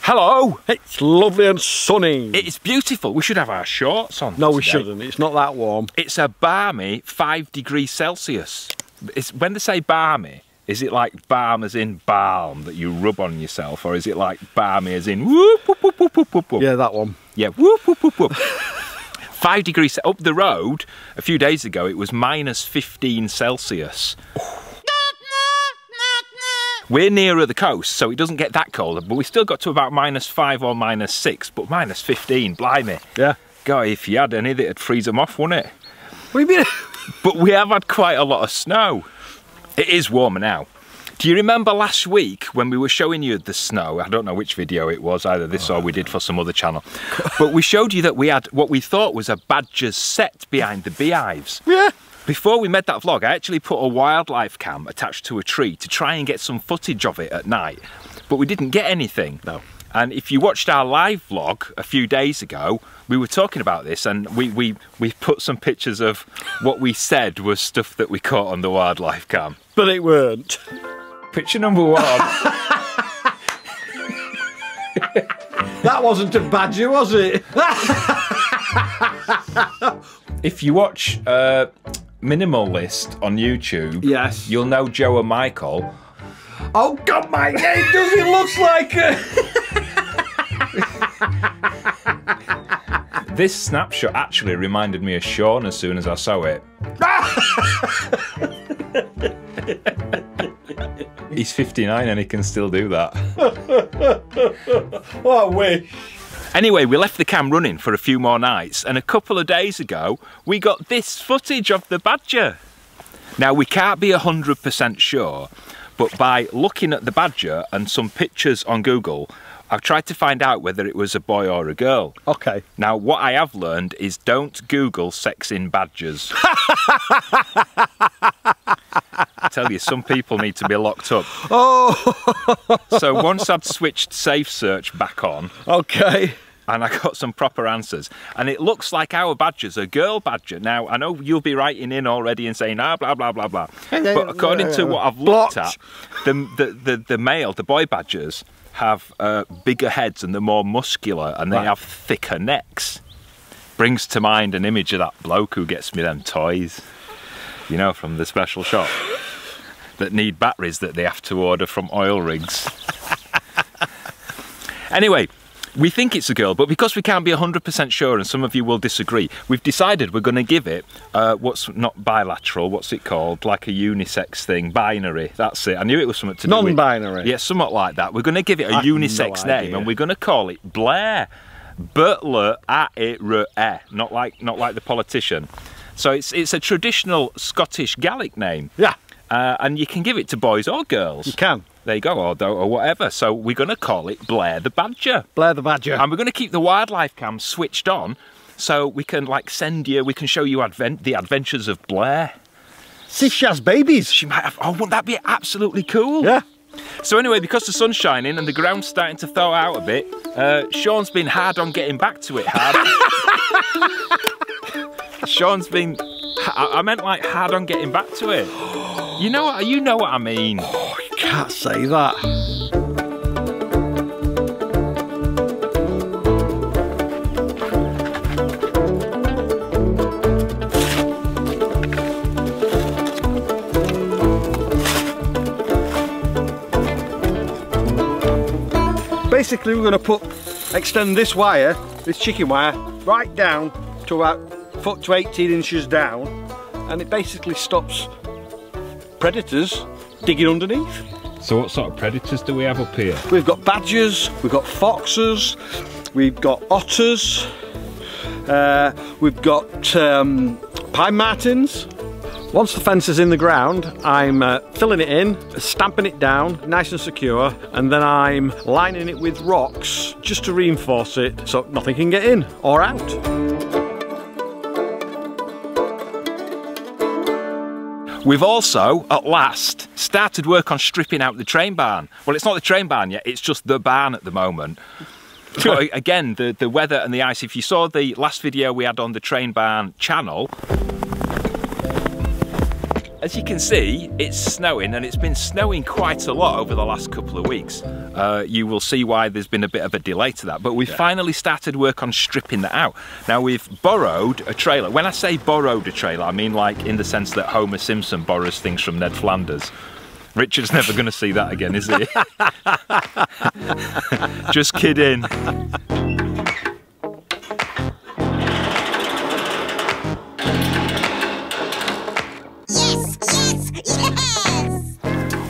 Hello! It's lovely and sunny. It's beautiful. We should have our shorts on. No, we today. shouldn't. It's not that warm. It's a balmy 5 degrees Celsius. When they say balmy, is it like balm as in balm that you rub on yourself, or is it like balmy as in whoop, whoop, whoop, whoop, whoop, whoop, whoop? Yeah, that one. Yeah, whoop, whoop, whoop, whoop. 5 degrees up the road a few days ago, it was minus 15 Celsius. We're nearer the coast, so it doesn't get that cold, but we still got to about -5 or -6, but minus 15, blimey. Yeah. God, if you had any, that'd freeze them off, wouldn't it? What do you mean? But we have had quite a lot of snow. It is warmer now. Do you remember last week when we were showing you the snow? I don't know which video it was, either this or we did for some other channel. But we showed you that we had what we thought was a badger's set behind the beehives. Yeah. Before we made that vlog, I actually put a wildlife cam attached to a tree to try and get some footage of it at night. But we didn't get anything. No. And if you watched our live vlog a few days ago, we were talking about this, and we put some pictures of what we said was stuff that we caught on the wildlife cam. But it weren't. Picture number 1. That wasn't a badger, was it? If you watch Minimalist on YouTube, Yes. you'll know Joe and Michael. Oh God, my it does. It looks like a... This snapshot actually reminded me of Sean as soon as I saw it. He's 59 and he can still do that. Oh, I wish. Anyway, we left the cam running for a few more nights, and a couple of days ago, we got this footage of the badger. Now, we can't be 100% sure, but by looking at the badger and some pictures on Google, I've tried to find out whether it was a boy or a girl. Okay. Now, what I have learned is don't Google sex in badgers. I tell you, some people need to be locked up. Oh. So once I'd switched Safe Search back on, Okay. and I got some proper answers, and it looks like our badger's a girl badger. Now, I know you'll be writing in already and saying, ah, blah, blah, blah, blah. But according to what I've looked at, the male, the boy badgers, have bigger heads and they're more muscular, and they have thicker necks. Brings to mind an image of that bloke who gets me them toys, you know, from the special shop, that need batteries that they have to order from oil rigs. Anyway, we think it's a girl, but because we can't be 100% sure, and some of you will disagree, we've decided we're going to give it what's not bilateral, what's it called? Like a unisex thing, binary, that's it. I knew it was something to do with... Non-binary. Yeah, somewhat like that. We're going to give it a unisex name, and we're going to call it Blair. Butler-a-e-r-e, not like the politician. So it's a traditional Scottish Gaelic name. Yeah. And you can give it to boys or girls. You can. There you go, or whatever. So we're going to call it Blair the Badger. Blair the Badger. And we're going to keep the wildlife cam switched on, so we can like we can show you the adventures of Blair. See if she has babies. She might have. Oh, wouldn't that be absolutely cool? Yeah. So anyway, because the sun's shining and the ground's starting to thaw out a bit, Sean's been hard on getting back to it. Sean's been. I meant like hard on getting back to it. You know what I mean. Oh, you can't say that. Basically, we're going to extend this wire, this chicken wire, right down to about 1 to 18 inches down, and it basically stops predators digging underneath. So what sort of predators do we have up here? We've got badgers, we've got foxes, we've got otters, we've got pine martens. Once the fence is in the ground, I'm filling it in, stamping it down nice and secure, and then I'm lining it with rocks just to reinforce it so nothing can get in or out. We've also, at last, started work on stripping out the train barn. Well, it's not the train barn yet, it's just the barn at the moment. But again, the weather and the ice, if you saw the last video we had on the train barn channel, As you can see, it's snowing, and it's been snowing quite a lot over the last couple of weeks. You will see why there's been a bit of a delay to that, but we've finally started work on stripping that out. Now, we've borrowed a trailer. When I say borrowed a trailer, I mean like in the sense that Homer Simpson borrows things from Ned Flanders. Richard's never going to see that again, is he? Just kidding.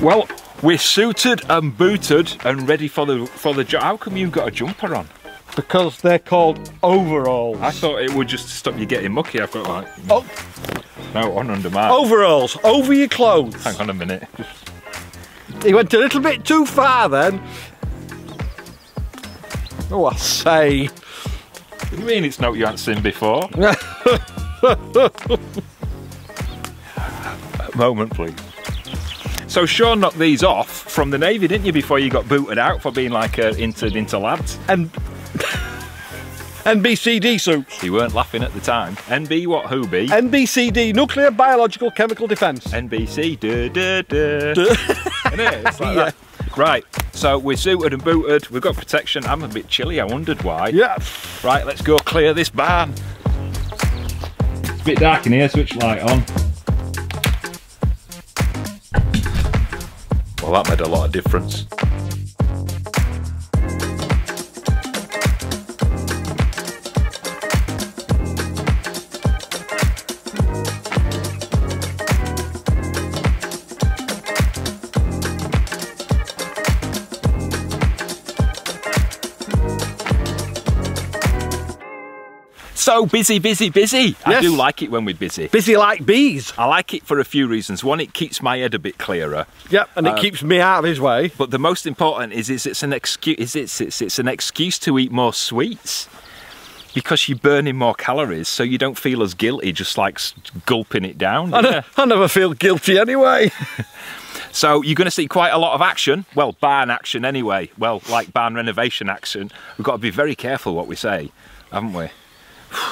Well, we're suited and booted and ready for the job. How come you've got a jumper on? Because they're called overalls. I thought it would just stop you getting mucky. I've got like... No, one under mine. Overalls, over your clothes. Hang on a minute. He went a little bit too far then. Oh, I say. What do you mean it's not you haven't seen before? A moment, please. So Sean knocked these off from the Navy, didn't you, before you got booted out for being like into lads? And NBCD suits. You weren't laughing at the time. NB what, who be? NBCD, Nuclear Biological Chemical Defence. NBC, Isn't it? It's like that. Right, so we're suited and booted, we've got protection. I'm a bit chilly, I wondered why. Yeah. Right, let's go clear this barn. It's a bit dark in here, switch light on. Well, that made a lot of difference. So busy, busy, busy. Yes. I do like it when we're busy. Busy like bees. I like it for a few reasons. One, it keeps my head a bit clearer. Yep, and it keeps me out of his way. But the most important is it's an excuse. It's an excuse to eat more sweets because you're burning more calories, so you don't feel as guilty just like gulping it down. I never feel guilty anyway. So you're going to see quite a lot of action. Well, barn action anyway. Well, like barn renovation action. We've got to be very careful what we say, haven't we?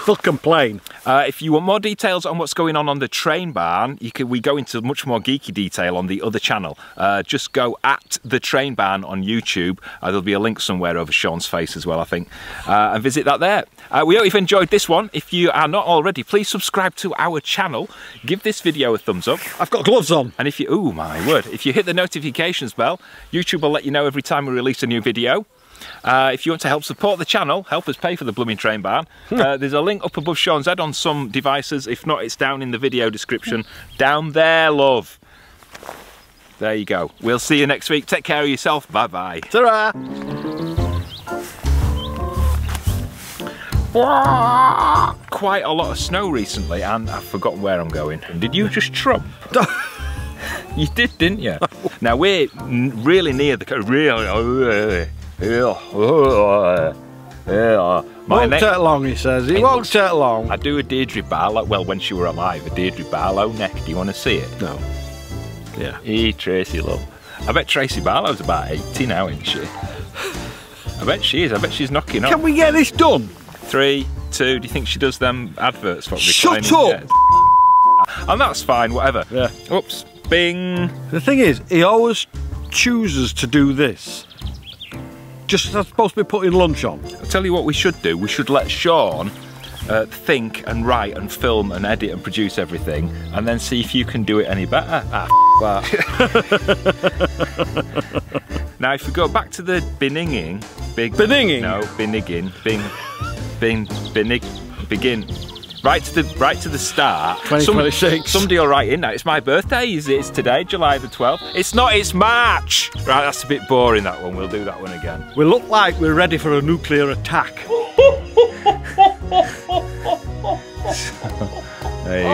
They'll complain. If you want more details on what's going on the train barn, we go into much more geeky detail on the other channel. Just go at the train barn on YouTube. There'll be a link somewhere over Sean's face as well, I think. And visit that there. We hope you've enjoyed this one. If you are not already, please subscribe to our channel. Give this video a thumbs up. I've got gloves on. And if you, oh my word, if you hit the notifications bell, YouTube will let you know every time we release a new video. If you want to help support the channel, help us pay for the blooming train barn, there's a link up above Sean's head on some devices. If not, it's down in the video description. Down there, love. There you go. We'll see you next week. Take care of yourself. Bye-bye. Ta-ra! Quite a lot of snow recently, and I've forgotten where I'm going. Did you just trump? You did, didn't you? Now we're really near the won't take long, he says. It won't take long. I do a Deirdre Barlow. Well, when she were alive, a Deirdre Barlow neck. Do you want to see it? No. Yeah. Hey, Tracy, love. I bet Tracy Barlow's about 80 now, isn't she? I bet she is. I bet she's knocking up. Can we get this done? 3, 2. Do you think she does them adverts for Shut up! And that's fine, whatever. Yeah. Oops. Bing. The thing is, he always chooses to do this. Just as supposed to be putting lunch on. I'll tell you what we should do. We should let Sean think and write and film and edit and produce everything, and then see if you can do it any better. Ah, that. Now, if we go back to the binninging, binninging? No, binninging, begin. Right to the start. 2026. Somebody will write in now. It's my birthday. It's today, July the 12th. It's not. It's March. Right, that's a bit boring. That one. We'll do that one again. We look like we're ready for a nuclear attack. There you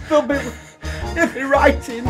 go. They'll be writing.